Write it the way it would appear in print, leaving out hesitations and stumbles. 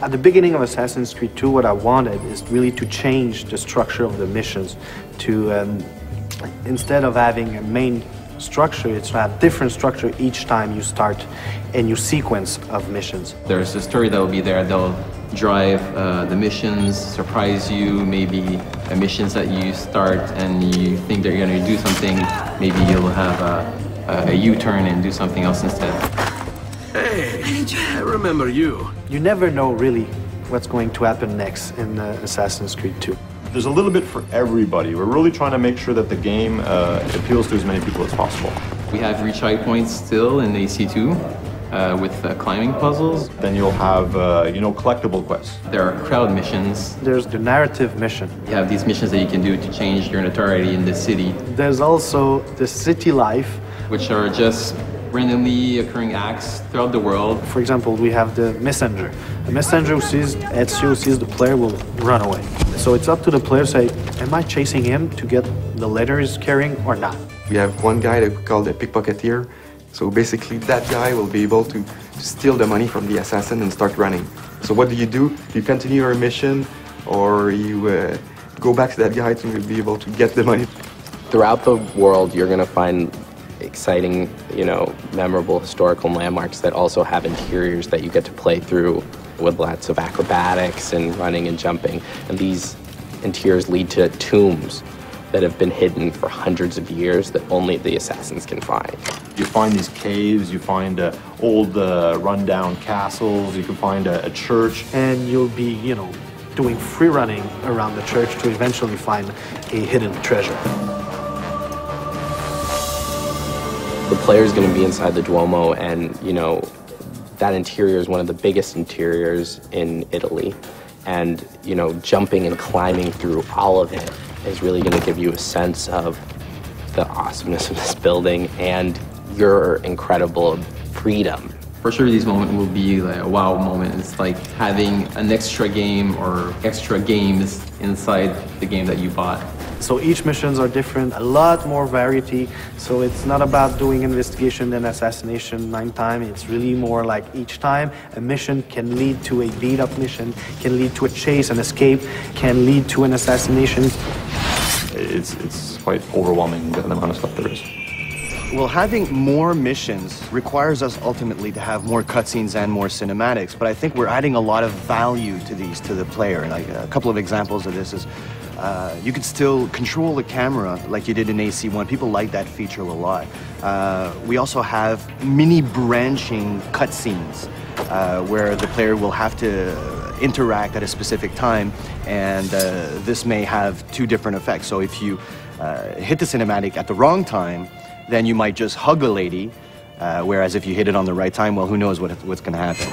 At the beginning of Assassin's Creed 2, what I wanted is really to change the structure of the missions to, instead of having a main structure, it's to have different structure each time you start a new sequence of missions. There's a story that will be there. They'll drive the missions, surprise you, maybe missions that you start and you think they're going to do something, maybe you'll have a U-turn and do something else instead. Hey, I remember you. You never know really what's going to happen next in Assassin's Creed 2. There's a little bit for everybody. We're really trying to make sure that the game appeals to as many people as possible. We have retry points still in AC2 with climbing puzzles. Then you'll have, collectible quests. There are crowd missions. There's the narrative mission. You have these missions that you can do to change your notoriety in the city. There's also the city life, which are just randomly occurring acts throughout the world. For example, we have the messenger. The messenger who sees Ezio, sees the player, will run away. So it's up to the player to say, am I chasing him to get the letter he's carrying or not? We have one guy that we call the pickpocketeer. So basically that guy will be able to steal the money from the assassin and start running. So what do? You continue your mission, or you go back to that guy to be able to get the money. Throughout the world, you're going to find exciting, memorable historical landmarks that also have interiors that you get to play through with lots of acrobatics and running and jumping. And these interiors lead to tombs that have been hidden for hundreds of years that only the assassins can find. You find these caves, you find old rundown castles, you can find a church. And you'll be, doing free running around the church to eventually find a hidden treasure. The player's going to be inside the Duomo, and, that interior is one of the biggest interiors in Italy. And, jumping and climbing through all of it is really going to give you a sense of the awesomeness of this building and your incredible freedom. For sure, these moments will be like a wow moment. It's like having an extra game or extra games inside the game that you bought. So each missions are different, a lot more variety. So it's not about doing investigation and assassination 9 times. It's really more like each time a mission can lead to a beat-up mission, can lead to a chase, an escape, can lead to an assassination. It's quite overwhelming, the amount of stuff there is. Well, having more missions requires us ultimately to have more cutscenes and more cinematics, but I think we're adding a lot of value to these to the player. Like a couple of examples of this is you could still control the camera like you did in AC1. People like that feature a lot. We also have mini branching cutscenes where the player will have to interact at a specific time, and this may have 2 different effects. So if you hit the cinematic at the wrong time, then you might just hug a lady, whereas if you hit it on the right time, well, who knows what's going to happen.